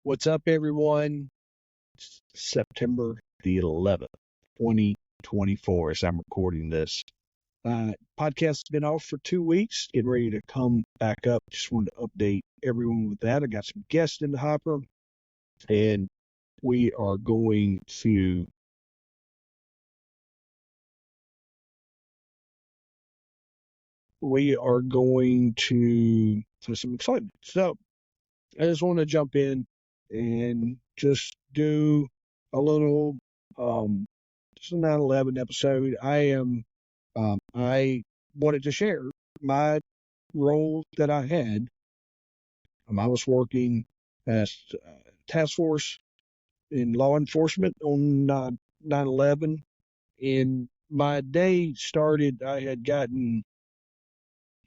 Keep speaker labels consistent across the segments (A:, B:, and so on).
A: What's up, everyone? It's September the 11th, 2024, as I'm recording this. Podcast's been off for 2 weeks, getting ready to come back up. Just wanted to update everyone with that. I got some guests in the hopper, and we are going to for some excitement. So I just want to jump in and just do a little just a 9/11 episode. I wanted to share my role that I had. I was working as task force in law enforcement on 9/11, and my day started.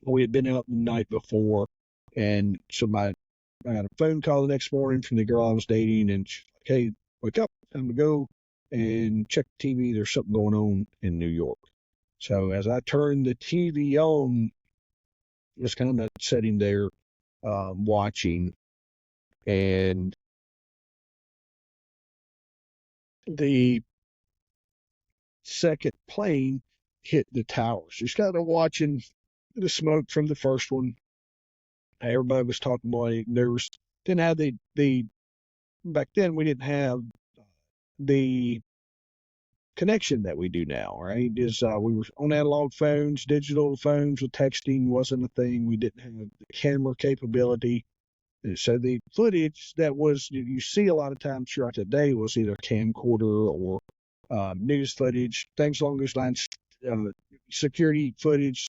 A: We had been out the night before, and so I got a phone call the next morning from the girl I was dating, and she's like, "Hey, wake up, time to go and check the TV. There's something going on in New York." So as I turned the TV on, I was kind of sitting there watching, and the second plane hit the towers. Just kind of watching the smoke from the first one. Everybody was talking about it. Didn't have the back then we didn't have the connection that we do now, right? We were on analog phones, digital phones with texting wasn't a thing. We didn't have the camera capability. And so the footage that you see a lot of times throughout the day was either camcorder or news footage, things along those lines, security footage.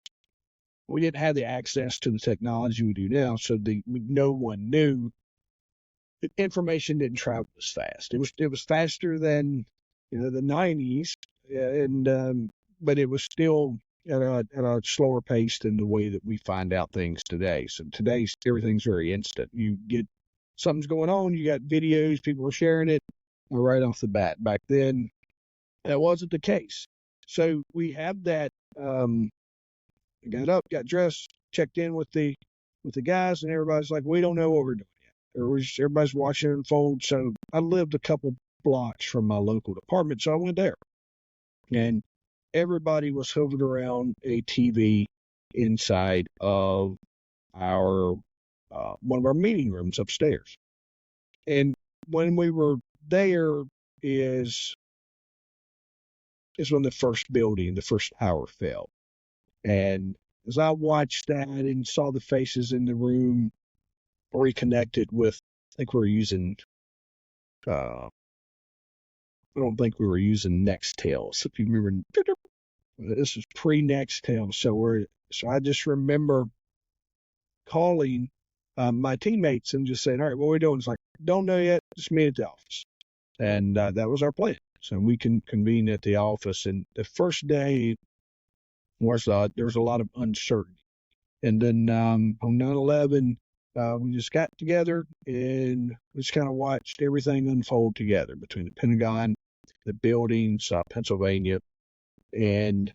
A: We didn't have the access to the technology we do now, so no one knew. The information didn't travel as fast. It was faster than the 90s, but it was still at a slower pace than the way that we find out things today. So today's everything's very instant. You get something's going on, you got videos, people are sharing it right off the bat. Back then, that wasn't the case. So we have that. I got up, got dressed, checked in with the guys, and everybody's like, "We don't know what we're doing yet." Everybody's watching it unfold. So I lived a couple blocks from my local department, so I went there, and everybody was hovered around a TV inside of our one of our meeting rooms upstairs. And when we were there is when the first tower fell. And as I watched that and saw the faces in the room, reconnected with, I don't think we were using Nextel. So if you remember, this is pre-Nextel. So I just remember calling my teammates and just saying, "All right, what are we doing?" It's like, "Don't know yet. Just meet at the office." And that was our plan. So we can convene at the office. And the first day there was a lot of uncertainty. And then on 9/11, we just got together and we just kind of watched everything unfold together between the Pentagon, the buildings, Pennsylvania, and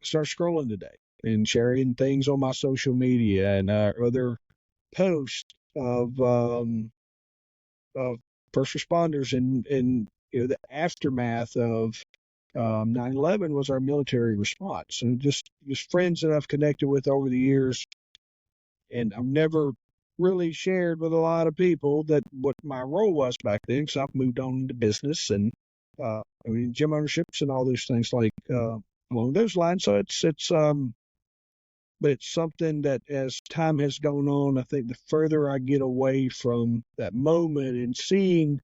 A: start scrolling today and sharing things on my social media and other posts of first responders and the aftermath of 9/11 was our military response. And just friends that I've connected with over the years. And I've never really shared with a lot of people what my role was back then, because I've moved on into business and gym ownerships and all those things along those lines. So but it's something that as time has gone on, I think the further I get away from that moment and seeing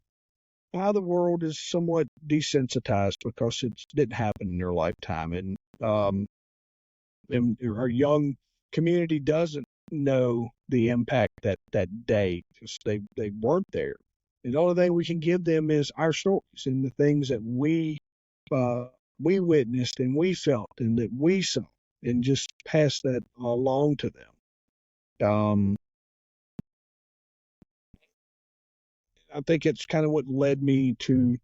A: how the world is somewhat desensitized because it didn't happen in their lifetime, and our young community doesn't know the impact that day because they weren't there. And the only thing we can give them is our stories and the things that we witnessed and we felt and that we saw, and just pass that along to them. I think it's kind of what led me to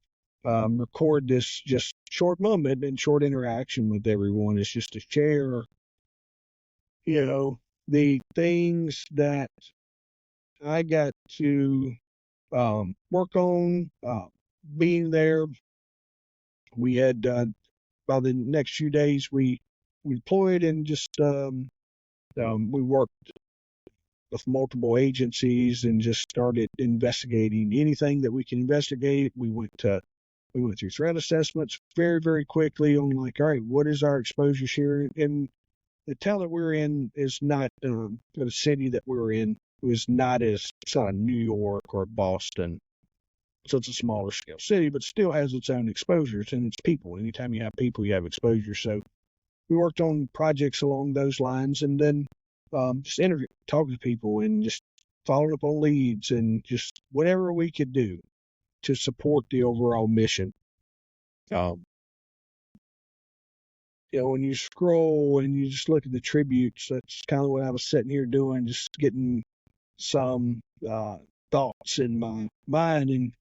A: record this just short moment and short interaction with everyone, is just to share, the things that I got to work on being there. We had by the next few days we deployed and just we worked with multiple agencies and just started investigating anything that we can investigate. We went through threat assessments very quickly on like, all right, what is our exposure here? And the town that we're in is not the city that we're in was not as it's not New York or Boston. So it's a smaller scale city, but still has its own exposures and its people. Anytime you have people, you have exposure. So we worked on projects along those lines, and then just talking to people, and just following up on leads, and just whatever we could do to support the overall mission. Um, when you scroll and you just look at the tributes, that's kind of what I was sitting here doing, just getting some thoughts in my mind. And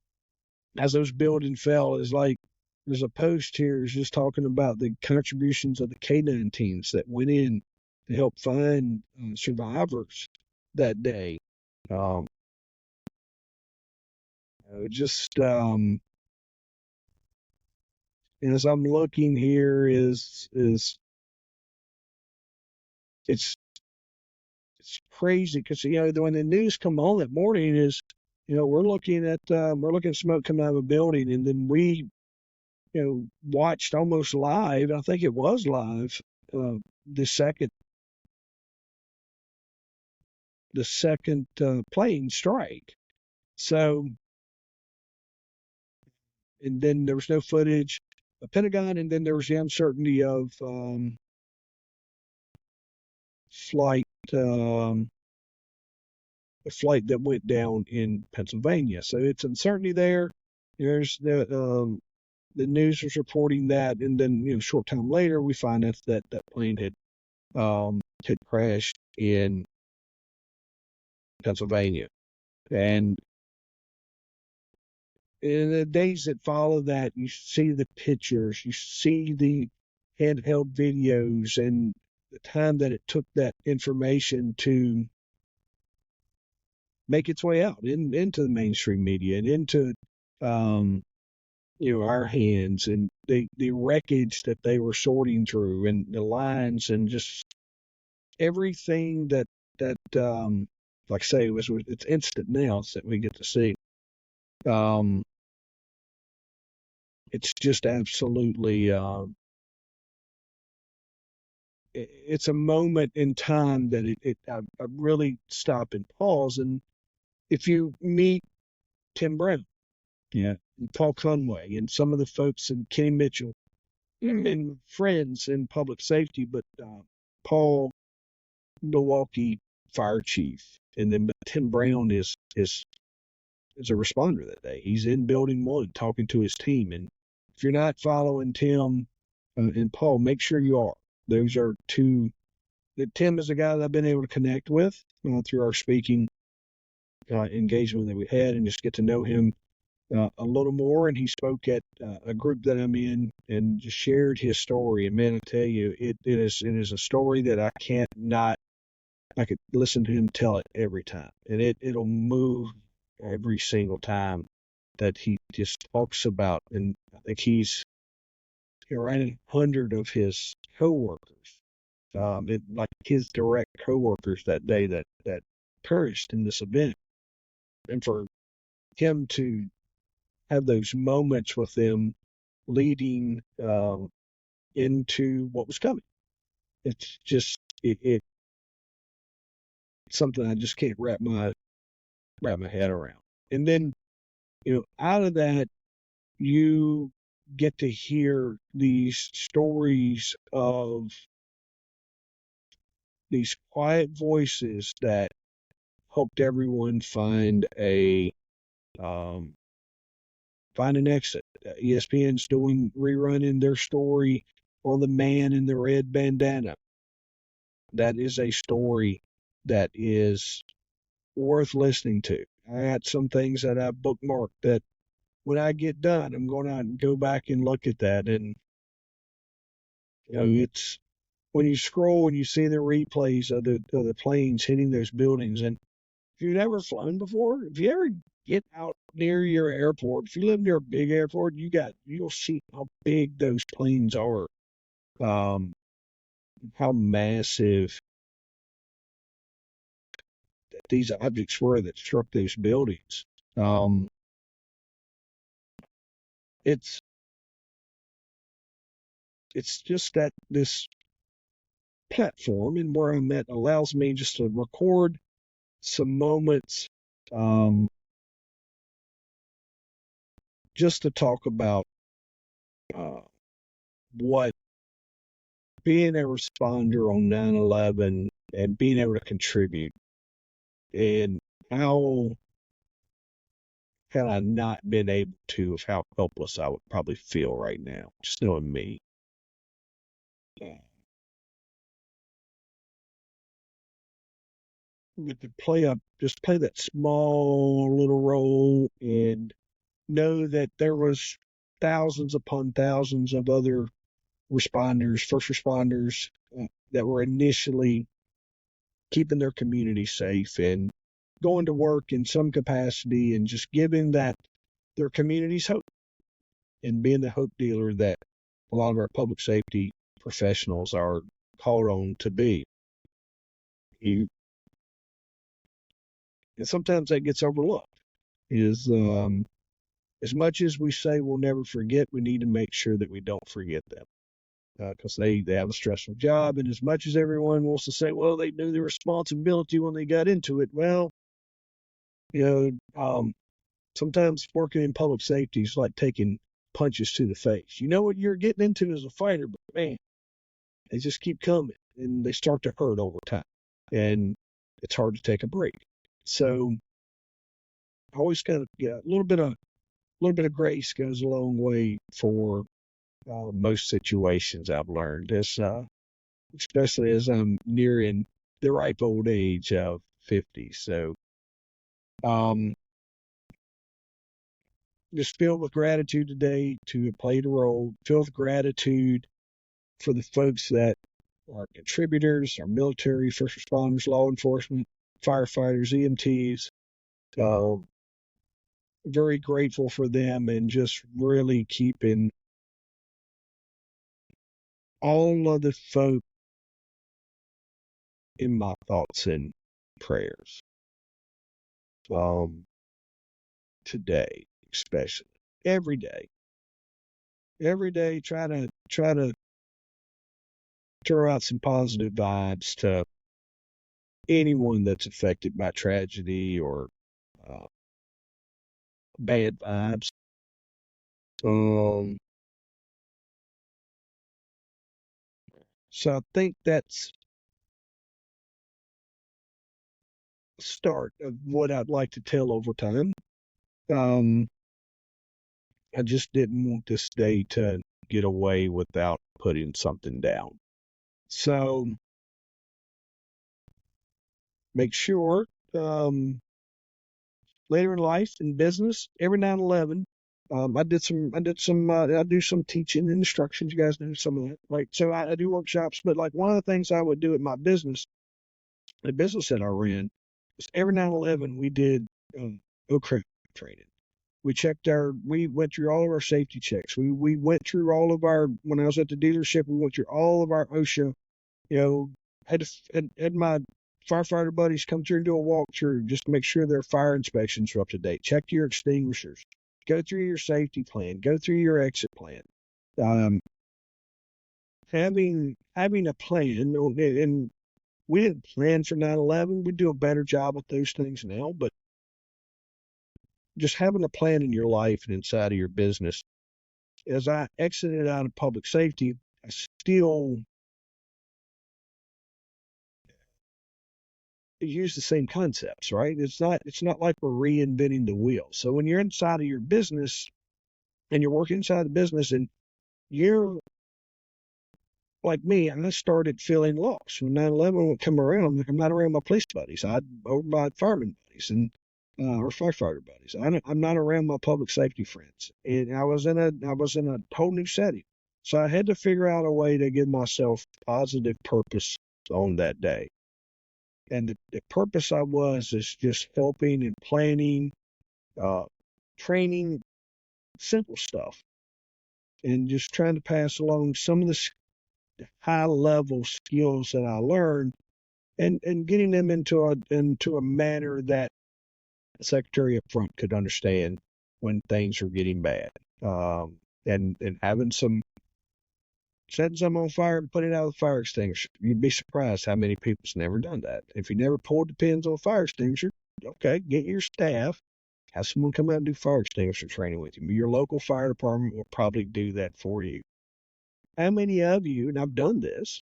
A: as those buildings fell, it's like there's a post here is just talking about the contributions of the K9 teams that went in to help find survivors that day. Um, just and as I'm looking here, is it's crazy because when the news come on that morning is we're looking at smoke coming out of a building, and then we watched almost live. I think it was live. Uh, the second plane strike. So, and then there was no footage of Pentagon, and then there was the uncertainty of flight, a flight that went down in Pennsylvania. So it's uncertainty there. There's the news was reporting that, and then a short time later we find out that that plane had crashed in Pennsylvania, and in the days that follow that, you see the pictures, you see the handheld videos, and the time that it took that information to make its way out into the mainstream media and into um, our hands, and the wreckage that they were sorting through, and the lines, and just everything that like I say, it's instant now that we get to see. Um, it's just absolutely it's a moment in time that I really stop and pause. And if you meet Tim Brown, yeah, and Paul Conway, and some of the folks, and Kenny Mitchell, and friends in public safety, but Paul, Milwaukee fire chief, and then Tim Brown is a responder that day. He's in Building 1 talking to his team, and if you're not following Tim and Paul, make sure you are. Those are two. Tim is a guy that I've been able to connect with through our speaking engagement that we had, and just get to know him a little more. And he spoke at a group that I'm in, and just shared his story. And man, I tell you, it is a story that I can't not. I could listen to him tell it every time, and it'll move every single time that he just talks about. And I think he's around 100 of his coworkers, like his direct coworkers that day that perished in this event, and for him to have those moments with them leading into what was coming. It's just it's something I just can't wrap my head around. And then out of that, you get to hear these stories of these quiet voices that helped everyone find um, an exit. ESPN's rerunning their story on the man in the red bandana. That is a story that is worth listening to. I got some things that I bookmarked that when I get done, I'm going to go back and look at that. And it's when you scroll and you see the replays of the planes hitting those buildings, and If you've never flown before, if you ever get out near your airport, if you live near a big airport, you'll see how big those planes are, um, how massive these objects were that struck those buildings. Um, it's it's just that this platform and where I'm at allows me just to record some moments, um, just to talk about uh, what being a responder on 9/11 and being able to contribute, and how had I not been able to, of how helpless I would probably feel right now, just knowing me. But to just play that small little role and know that there was thousands upon thousands of other responders, first responders, that were initially keeping their community safe and going to work in some capacity and just giving that their communities hope and being the hope dealer that a lot of our public safety professionals are called on to be. You, and sometimes that gets overlooked. Is as much as we say we'll never forget, we need to make sure that we don't forget them, because they have a stressful job. And as much as everyone wants to say, well, they knew the responsibility when they got into it, well, you sometimes working in public safety is like taking punches to the face. You know what you're getting into as a fighter, but man, they just keep coming and they start to hurt over time. And it's hard to take a break. So I always kind of get a little bit of grace goes a long way for most situations I've learned, especially as I'm nearing the ripe old age of 50. So, um, just filled with gratitude today to have played a role, filled with gratitude for the folks that are contributors, our military, first responders, law enforcement, firefighters, EMTs. Very grateful for them and just really keeping all of the folk in my thoughts and prayers. Today, especially every day, try to throw out some positive vibes to anyone that's affected by tragedy or uh, bad vibes. Um, so I think that's the start of what I'd like to tell over time. Um, I just didn't want this day to get away without putting something down. So make sure, later in life in business, every 9/11, I do some teaching and instructions. You guys know some of that, right? So I do workshops, but like one of the things I would do at my business, the business that I ran, was every 9/11 we did OCRA training. We went through all of our safety checks. We went through all of our, when I was at the dealership, we went through all of our OSHA, you know, had my firefighter buddies come through and do a walkthrough just to make sure their fire inspections are up to date. Check your extinguishers. Go through your safety plan. Go through your exit plan. Um, having a plan, and we didn't plan for 9/11. We do a better job at those things now, but just having a plan in your life and inside of your business. As I exited out of public safety, I still use the same concepts, right? It's not like we're reinventing the wheel. So when you're inside of your business and you're working inside the business and you're like me, and I started feeling lost when 9/11 would come around. I'm like, I'm not around my police buddies. I'm over my fireman buddies and or firefighter buddies. I'm not around my public safety friends, and I was in a whole new setting. So I had to figure out a way to give myself positive purpose on that day. And the purpose I was is just helping and planning, uh, training, simple stuff, and just trying to pass along some of the high level skills that I learned, and getting them into a manner that the secretary up front could understand when things are getting bad. And having some setting some on fire and putting it out with a fire extinguisher. You'd be surprised how many people's never done that. If you never pulled the pins on a fire extinguisher, okay, get your staff, have someone come out and do fire extinguisher training with you. Your local fire department will probably do that for you. How many of you, and I've done this,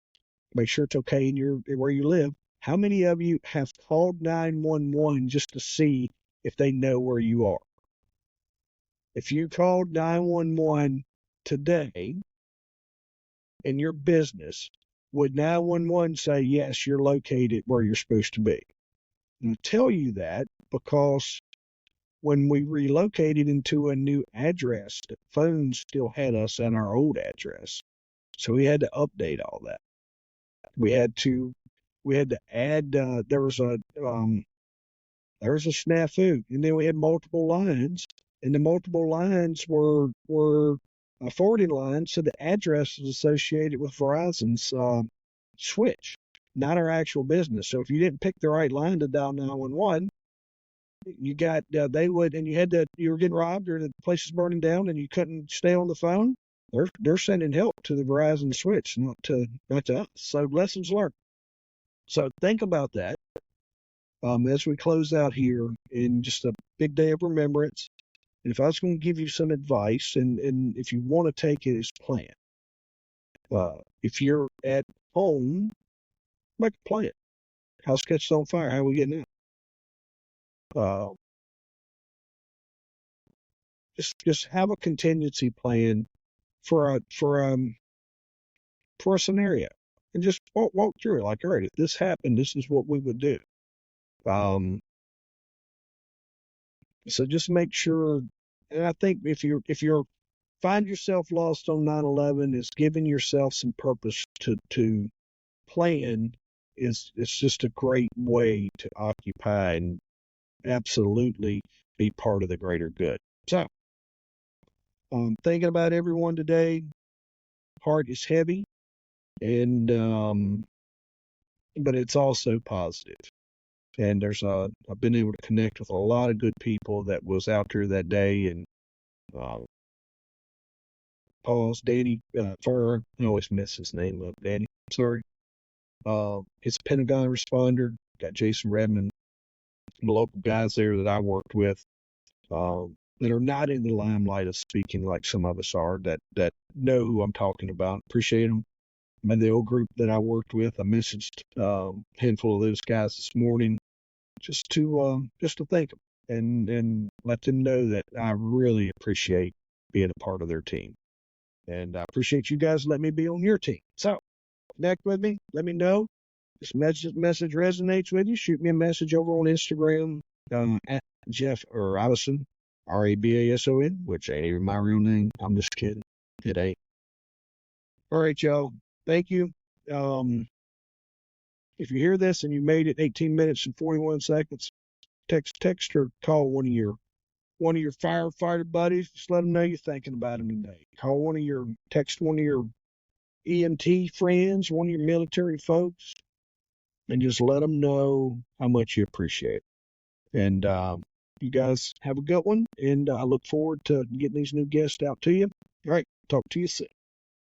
A: make sure it's okay in your where you live, how many of you have called 911 just to see if they know where you are? If you called 911 today in your business, would 911 say, yes, you're located where you're supposed to be? And I tell you that because when we relocated into a new address, the phone still had us at our old address. So we had to update all that. We had to add, there was a snafu, and then we had multiple lines, and the multiple lines were forwarding lines, so the address was associated with Verizon's switch, not our actual business. So if you didn't pick the right line to dial 911, you got they would, and you were getting robbed, or the place is burning down, and you couldn't stay on the phone. They're sending help to the Verizon switch, not to us. So lessons learned. So think about that. As we close out here in just a big day of remembrance. And if I was going to give you some advice, and if you want to take it as plan, if you're at home, make a plan. House catches on fire. How are we getting out? Just have a contingency plan for a scenario, and just walk through it. Like, all right, if this happened, this is what we would do. So just make sure. And I think if you're find yourself lost on 9/11, is giving yourself some purpose to plan. It's just a great way to occupy and absolutely be part of the greater good. So, thinking about everyone today, heart is heavy, and but it's also positive. And I've been able to connect with a lot of good people that was out there that day, and uh, Danny Fur, I always mess his name up, Danny. Sorry. It's a Pentagon responder. Got Jason Redmond, the local guys there that I worked with, that are not in the limelight of speaking like some of us are, that know who I'm talking about. Appreciate them. The old group that I worked with, I messaged a handful of those guys this morning just to thank them and let them know that I really appreciate being a part of their team. And I appreciate you guys letting me be on your team. So connect with me. Let me know. This message resonates with you. Shoot me a message over on Instagram at Jeff or Robertson, Rabason, which ain't even my real name. I'm just kidding. It ain't. All right, y'all. Thank you. If you hear this and you made it 18 minutes and 41 seconds, text or call one of your firefighter buddies. Just let them know you're thinking about them today. Text one of your EMT friends, one of your military folks, and just let them know how much you appreciate it. And you guys have a good one, and I look forward to getting these new guests out to you. All right, talk to you soon.